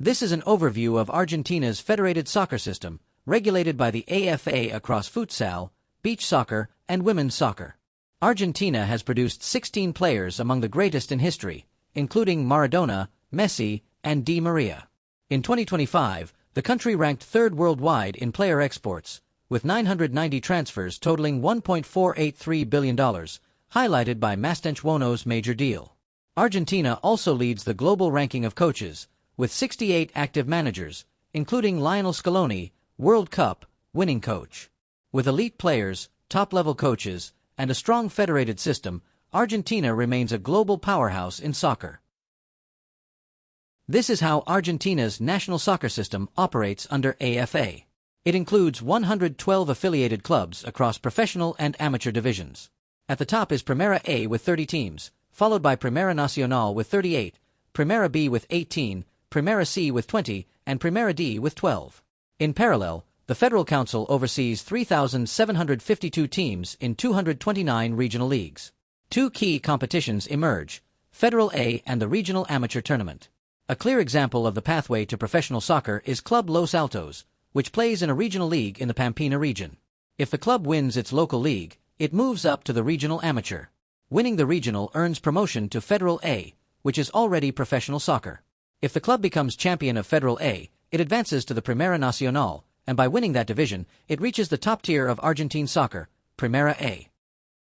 This is an overview of Argentina's federated soccer system, regulated by the AFA across futsal, beach soccer, and women's soccer. Argentina has produced 16 players among the greatest in history, including Maradona, Messi, and Di Maria. In 2025, the country ranked third worldwide in player exports, with 990 transfers totaling $1.483 billion, highlighted by Mastenchwono's major deal. Argentina also leads the global ranking of coaches, with 68 active managers, including Lionel Scaloni, World Cup winning coach. With elite players, top-level coaches, and a strong federated system, Argentina remains a global powerhouse in soccer. This is how Argentina's national soccer system operates under AFA. It includes 112 affiliated clubs across professional and amateur divisions. At the top is Primera A with 30 teams, followed by Primera Nacional with 38, Primera B with 18, Primera C with 20, and Primera D with 12. In parallel, the Federal Council oversees 3,752 teams in 229 regional leagues. Two key competitions emerge, Federal A and the Regional Amateur Tournament. A clear example of the pathway to professional soccer is Club Los Altos, which plays in a regional league in the Pampina region. If the club wins its local league, it moves up to the regional amateur. Winning the regional earns promotion to Federal A, which is already professional soccer. If the club becomes champion of Federal A, it advances to the Primera Nacional, and by winning that division, it reaches the top tier of Argentine soccer, Primera A.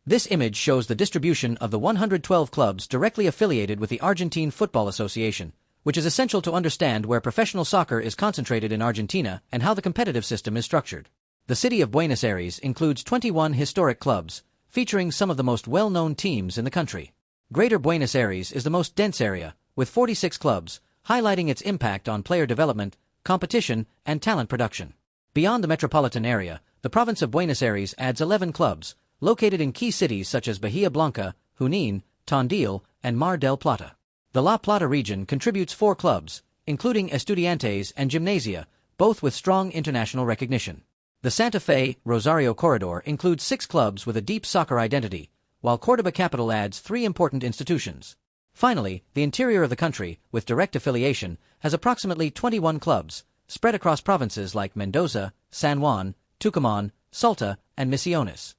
This image shows the distribution of the 112 clubs directly affiliated with the Argentine Football Association, which is essential to understand where professional soccer is concentrated in Argentina and how the competitive system is structured. The city of Buenos Aires includes 21 historic clubs, featuring some of the most well-known teams in the country. Greater Buenos Aires is the most dense area, with 46 clubs, highlighting its impact on player development, competition, and talent production. Beyond the metropolitan area, the province of Buenos Aires adds 11 clubs, located in key cities such as Bahia Blanca, Junín, Tondil, and Mar del Plata. The La Plata region contributes 4 clubs, including Estudiantes and Gimnasia, both with strong international recognition. The Santa Fe, Rosario corridor includes 6 clubs with a deep soccer identity, while Córdoba capital adds 3 important institutions. Finally, the interior of the country, with direct affiliation, has approximately 21 clubs, spread across provinces like Mendoza, San Juan, Tucumán, Salta, and Misiones.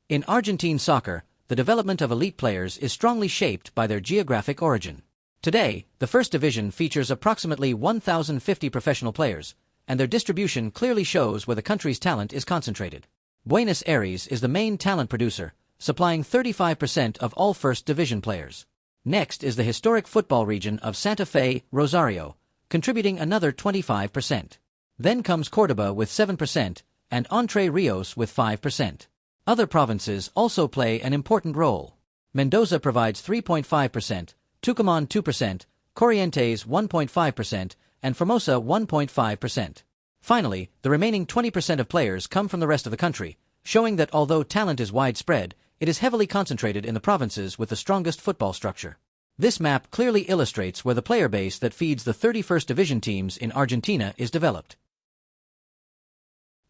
In Argentine soccer, the development of elite players is strongly shaped by their geographic origin. Today, the first division features approximately 1,050 professional players, and their distribution clearly shows where the country's talent is concentrated. Buenos Aires is the main talent producer, supplying 35% of all first division players. Next is the historic football region of Santa Fe, Rosario, contributing another 25%. Then comes Córdoba with 7%, and Entre Rios with 5%. Other provinces also play an important role. Mendoza provides 3.5%, Tucumán 2%, Corrientes 1.5%, and Formosa 1.5%. Finally, the remaining 20% of players come from the rest of the country, showing that although talent is widespread, it is heavily concentrated in the provinces with the strongest football structure. This map clearly illustrates where the player base that feeds the 31st division teams in Argentina is developed.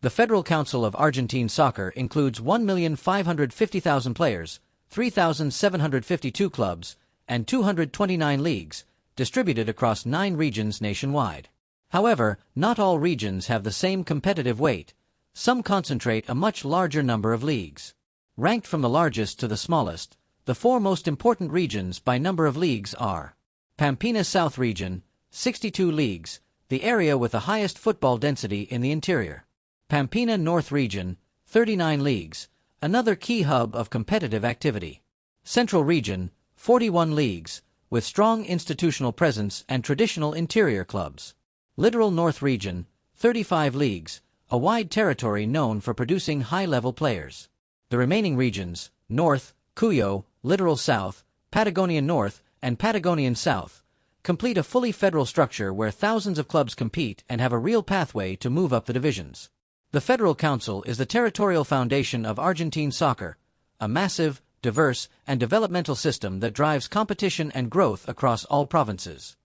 The Federal Council of Argentine Soccer includes 1,550,000 players, 3,752 clubs, and 229 leagues, distributed across 9 regions nationwide. However, not all regions have the same competitive weight. Some concentrate a much larger number of leagues. Ranked from the largest to the smallest, the 4 most important regions by number of leagues are Pampina South Region, 62 leagues, the area with the highest football density in the interior. Pampina North Region, 39 leagues, another key hub of competitive activity. Central Region, 41 leagues, with strong institutional presence and traditional interior clubs. Littoral North Region, 35 leagues, a wide territory known for producing high-level players. The remaining regions, North, Cuyo, Littoral South, Patagonian North, and Patagonian South, complete a fully federal structure where thousands of clubs compete and have a real pathway to move up the divisions. The Federal Council is the territorial foundation of Argentine soccer, a massive, diverse, and developmental system that drives competition and growth across all provinces.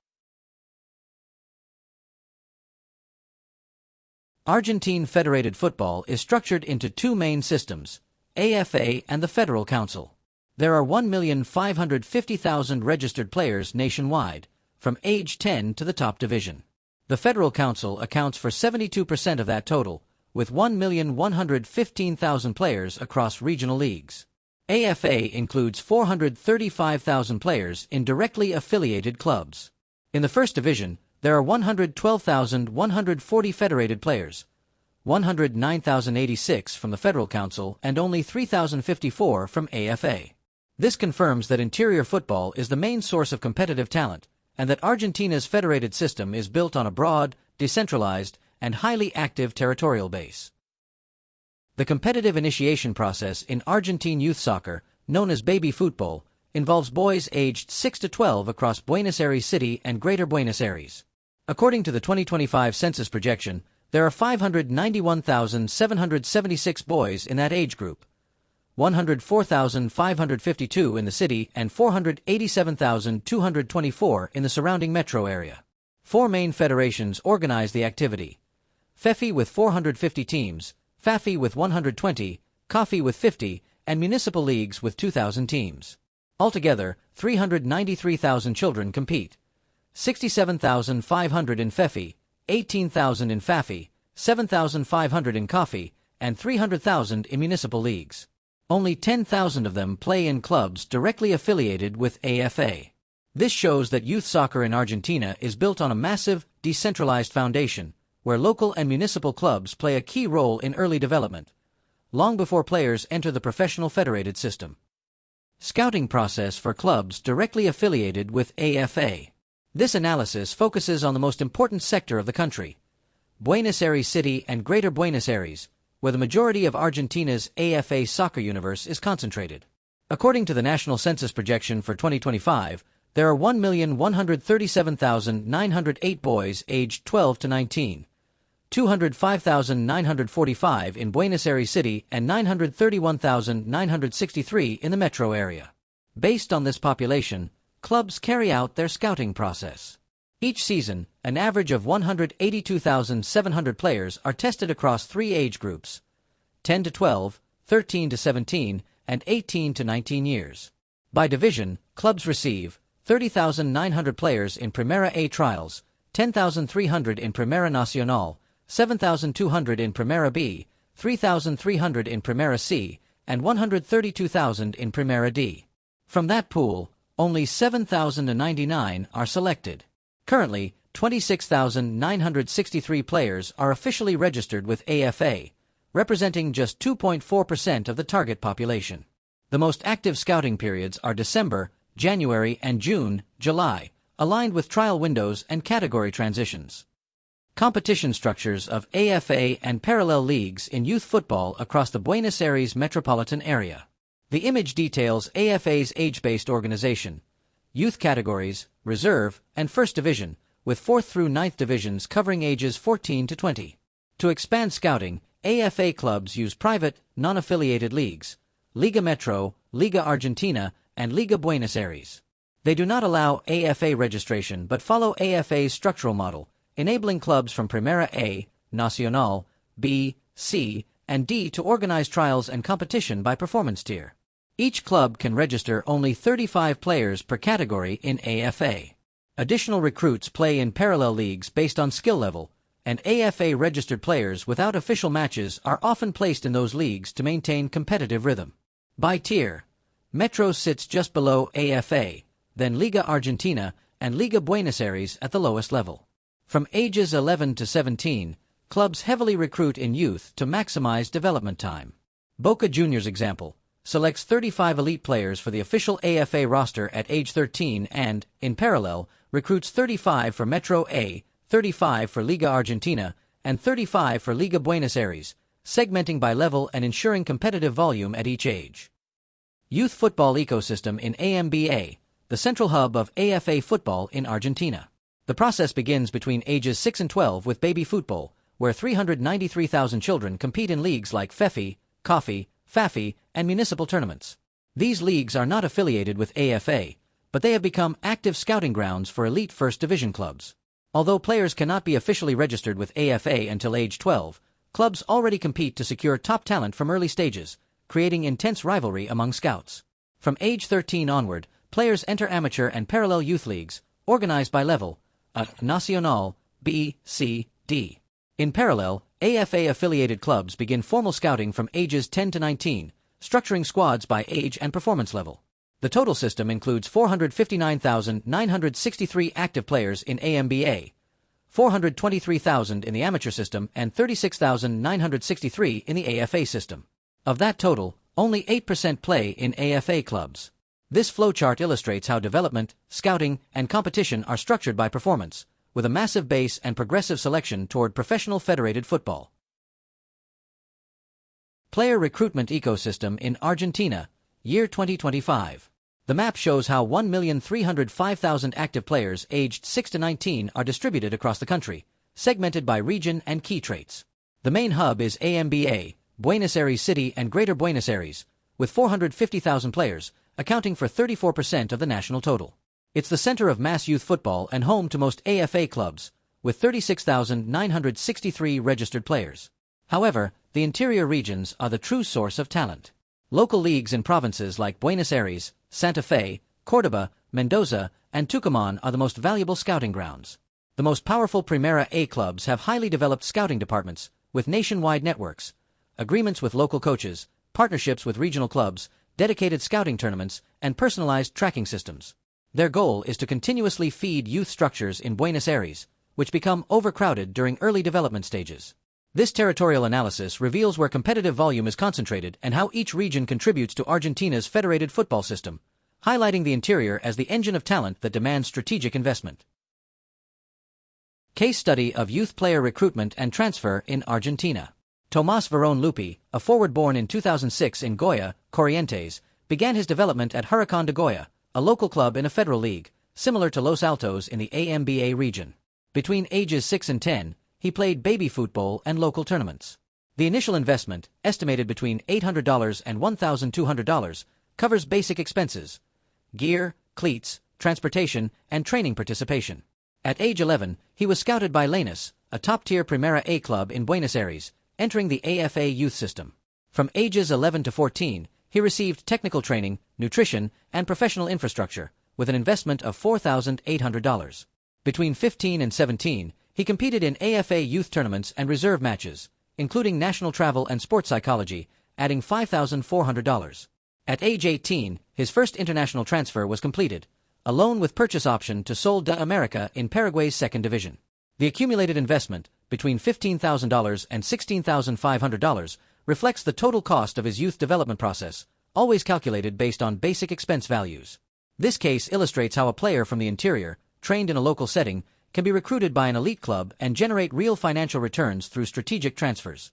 Argentine federated football is structured into 2 main systems, AFA and the Federal Council. There are 1,550,000 registered players nationwide, from age 10 to the top division. The Federal Council accounts for 72% of that total, with 1,115,000 players across regional leagues. AFA includes 435,000 players in directly affiliated clubs. In the first division, there are 112,140 federated players, 109,086 from the Federal Council and only 3,054 from AFA. This confirms that interior football is the main source of competitive talent, and that Argentina's federated system is built on a broad, decentralized, and highly active territorial base. The competitive initiation process in Argentine youth soccer, known as baby football, involves boys aged 6 to 12 across Buenos Aires City and Greater Buenos Aires. According to the 2025 census projection, there are 591,776 boys in that age group, 104,552 in the city and 487,224 in the surrounding metro area. 4 main federations organize the activity: FEFI with 450 teams, FAFI with 120, CAFI with 50, and municipal leagues with 2,000 teams. Altogether, 393,000 children compete. 67,500 in FEFI, 18,000 in FAFI, 7,500 in CAFI, and 300,000 in municipal leagues. Only 10,000 of them play in clubs directly affiliated with AFA. This shows that youth soccer in Argentina is built on a massive, decentralized foundation, where local and municipal clubs play a key role in early development, long before players enter the professional federated system. Scouting process for clubs directly affiliated with AFA. This analysis focuses on the most important sector of the country, Buenos Aires City and Greater Buenos Aires, where the majority of Argentina's AFA soccer universe is concentrated. According to the national census projection for 2025, there are 1,137,908 boys aged 12 to 19, 205,945 in Buenos Aires City and 931,963 in the metro area. Based on this population, clubs carry out their scouting process. Each season, an average of 182,700 players are tested across 3 age groups: 10 to 12, 13 to 17, and 18 to 19 years. By division, clubs receive 30,900 players in Primera A trials, 10,300 in Primera Nacional, 7,200 in Primera B, 3,300 in Primera C, and 132,000 in Primera D. From that pool, only 7,099 are selected. Currently, 26,963 players are officially registered with AFA, representing just 2.4% of the target population. The most active scouting periods are December, January, and June, July, aligned with trial windows and category transitions. Competition structures of AFA and parallel leagues in youth football across the Buenos Aires metropolitan area. The image details AFA's age-based organization, youth categories, reserve, and first division, with 4th through 9th divisions covering ages 14 to 20. To expand scouting, AFA clubs use private, non-affiliated leagues, Liga Metro, Liga Argentina, and Liga Buenos Aires. They do not allow AFA registration but follow AFA's structural model, enabling clubs from Primera A, Nacional, B, C, and D to organize trials and competition by performance tier. Each club can register only 35 players per category in AFA. Additional recruits play in parallel leagues based on skill level, and AFA-registered players without official matches are often placed in those leagues to maintain competitive rhythm. By tier, Metro sits just below AFA, then Liga Argentina and Liga Buenos Aires at the lowest level. From ages 11 to 17, clubs heavily recruit in youth to maximize development time. Boca Juniors example selects 35 elite players for the official AFA roster at age 13 and, in parallel, recruits 35 for Metro A, 35 for Liga Argentina, and 35 for Liga Buenos Aires, segmenting by level and ensuring competitive volume at each age. Youth football ecosystem in AMBA, the central hub of AFA football in Argentina. The process begins between ages 6 and 12 with baby football, where 393,000 children compete in leagues like FEFI, CAFI, FAFI, and municipal tournaments. These leagues are not affiliated with AFA, but they have become active scouting grounds for elite first division clubs. Although players cannot be officially registered with AFA until age 12, clubs already compete to secure top talent from early stages, creating intense rivalry among scouts. From age 13 onward, players enter amateur and parallel youth leagues, organized by level, a Nacional, B, C, D. In parallel, AFA-affiliated clubs begin formal scouting from ages 10 to 19, structuring squads by age and performance level. The total system includes 459,963 active players in AMBA, 423,000 in the amateur system, and 36,963 in the AFA system. Of that total, only 8% play in AFA clubs. This flowchart illustrates how development, scouting, and competition are structured by performance, with a massive base and progressive selection toward professional federated football. Player recruitment ecosystem in Argentina, year 2025. The map shows how 1,305,000 active players aged 6 to 19 are distributed across the country, segmented by region and key traits. The main hub is AMBA, Buenos Aires City and Greater Buenos Aires, with 450,000 players, accounting for 34% of the national total. It's the center of mass youth football and home to most AFA clubs, with 36,963 registered players. However, the interior regions are the true source of talent. Local leagues in provinces like Buenos Aires, Santa Fe, Córdoba, Mendoza, and Tucumán are the most valuable scouting grounds. The most powerful Primera A clubs have highly developed scouting departments, with nationwide networks, agreements with local coaches, partnerships with regional clubs, dedicated scouting tournaments, and personalized tracking systems. Their goal is to continuously feed youth structures in Buenos Aires, which become overcrowded during early development stages. This territorial analysis reveals where competitive volume is concentrated and how each region contributes to Argentina's federated football system, highlighting the interior as the engine of talent that demands strategic investment. Case study of youth player recruitment and transfer in Argentina. Tomás Verón Lupi, a forward born in 2006 in Goya, Corrientes, began his development at Huracán de Goya, a local club in a federal league, similar to Los Altos in the AMBA region. Between ages 6 and 10, he played baby football and local tournaments. The initial investment, estimated between $800 and $1,200, covers basic expenses: gear, cleats, transportation, and training participation. At age 11, he was scouted by Lanús, a top-tier Primera A club in Buenos Aires, entering the AFA youth system. From ages 11 to 14, he received technical training, nutrition, and professional infrastructure, with an investment of $4,800. Between 15 and 17, he competed in AFA youth tournaments and reserve matches, including national travel and sports psychology, adding $5,400. At age 18, his first international transfer was completed, a loan with purchase option to Sol de America in Paraguay's second division. The accumulated investment, between $15,000 and $16,500, reflects the total cost of his youth development process, always calculated based on basic expense values. This case illustrates how a player from the interior, trained in a local setting, can be recruited by an elite club and generate real financial returns through strategic transfers.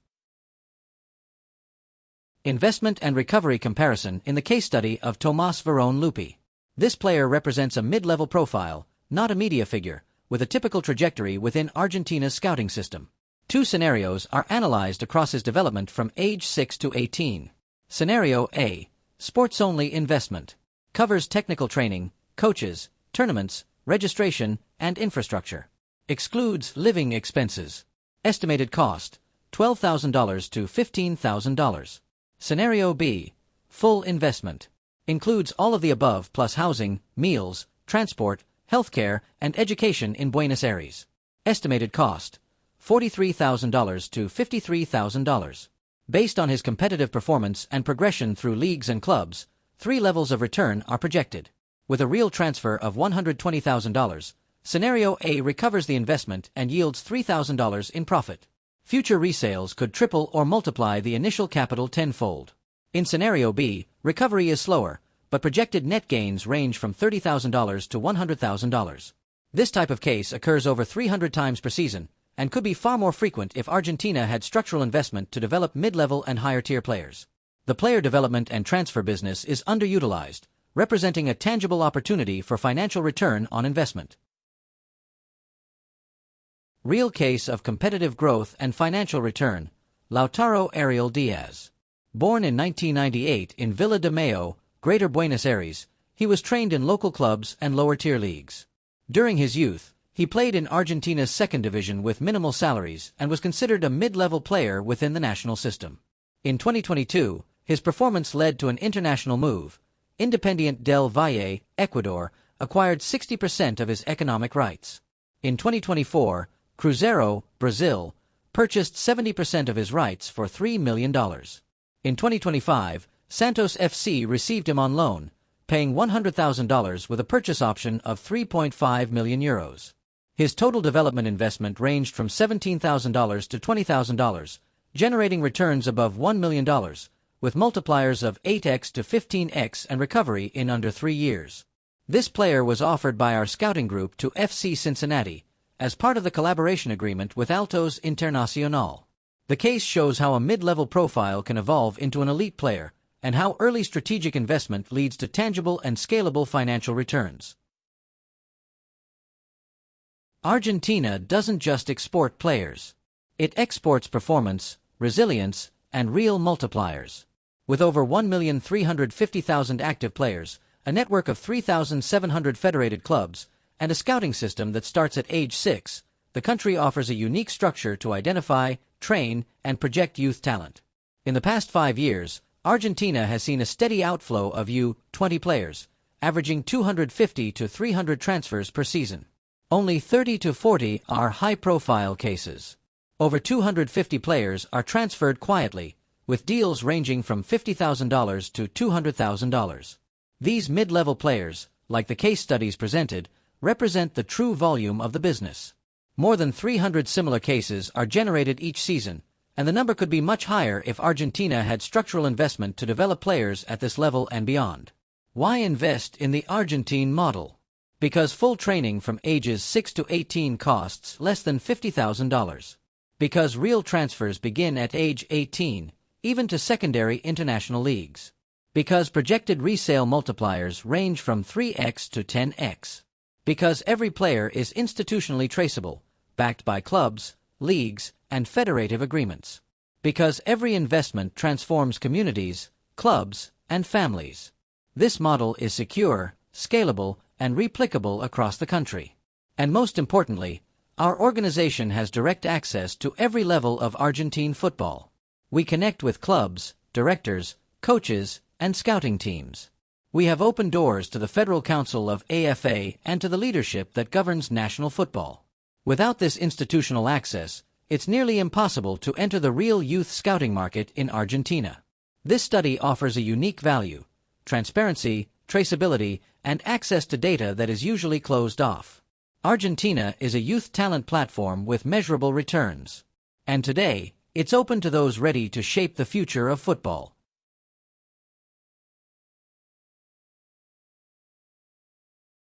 Investment and recovery comparison in the case study of Tomás Verón Lupi. This player represents a mid-level profile, not a media figure, with a typical trajectory within Argentina's scouting system. Two scenarios are analyzed across his development from age 6 to 18. Scenario A, sports-only investment, covers technical training, coaches, tournaments, registration, and infrastructure. Excludes living expenses. Estimated cost, $12,000 to $15,000. Scenario B, full investment. Includes all of the above plus housing, meals, transport, healthcare, and education in Buenos Aires. Estimated cost, $43,000 to $53,000. Based on his competitive performance and progression through leagues and clubs, 3 levels of return are projected. With a real transfer of $120,000, Scenario A recovers the investment and yields $3,000 in profit. Future resales could triple or multiply the initial capital tenfold. In Scenario B, recovery is slower, but projected net gains range from $30,000 to $100,000. This type of case occurs over 300 times per season, and could be far more frequent if Argentina had structural investment to develop mid-level and higher-tier players. The player development and transfer business is underutilized, representing a tangible opportunity for financial return on investment. Real case of competitive growth and financial return, Lautaro Ariel Diaz. Born in 1998 in Villa de Mayo, Greater Buenos Aires, he was trained in local clubs and lower-tier leagues. During his youth, he played in Argentina's second division with minimal salaries and was considered a mid-level player within the national system. In 2022, his performance led to an international move. Independiente del Valle, Ecuador, acquired 60% of his economic rights. In 2024, Cruzeiro, Brazil, purchased 70% of his rights for $3 million. In 2025, Santos FC received him on loan, paying $100,000 with a purchase option of €3.5 million. His total development investment ranged from $17,000 to $20,000, generating returns above $1 million, with multipliers of 8x to 15x and recovery in under 3 years. This player was offered by our scouting group to FC Cincinnati as part of the collaboration agreement with Altos Internacional. The case shows how a mid-level profile can evolve into an elite player and how early strategic investment leads to tangible and scalable financial returns. Argentina doesn't just export players. It exports performance, resilience, and real multipliers. With over 1,350,000 active players, a network of 3,700 federated clubs, and a scouting system that starts at age 6, the country offers a unique structure to identify, train, and project youth talent. In the past 5 years, Argentina has seen a steady outflow of U-20 players, averaging 250 to 300 transfers per season. Only 30 to 40 are high-profile cases. Over 250 players are transferred quietly, with deals ranging from $50,000 to $200,000. These mid-level players, like the case studies presented, represent the true volume of the business. More than 300 similar cases are generated each season, and the number could be much higher if Argentina had structural investment to develop players at this level and beyond. Why invest in the Argentine model? Because full training from ages 6 to 18 costs less than $50,000. Because real transfers begin at age 18, even to secondary international leagues. Because projected resale multipliers range from 3x to 10x. Because every player is institutionally traceable, backed by clubs, leagues, and federative agreements. Because every investment transforms communities, clubs, and families. This model is secure, scalable, and replicable across the country. And most importantly, our organization has direct access to every level of Argentine football. We connect with clubs, directors, coaches, and scouting teams. We have opened doors to the Federal Council of AFA and to the leadership that governs national football. Without this institutional access, it's nearly impossible to enter the real youth scouting market in Argentina. This study offers a unique value: transparency, traceability, and access to data that is usually closed off. Argentina is a youth talent platform with measurable returns. And today, it's open to those ready to shape the future of football.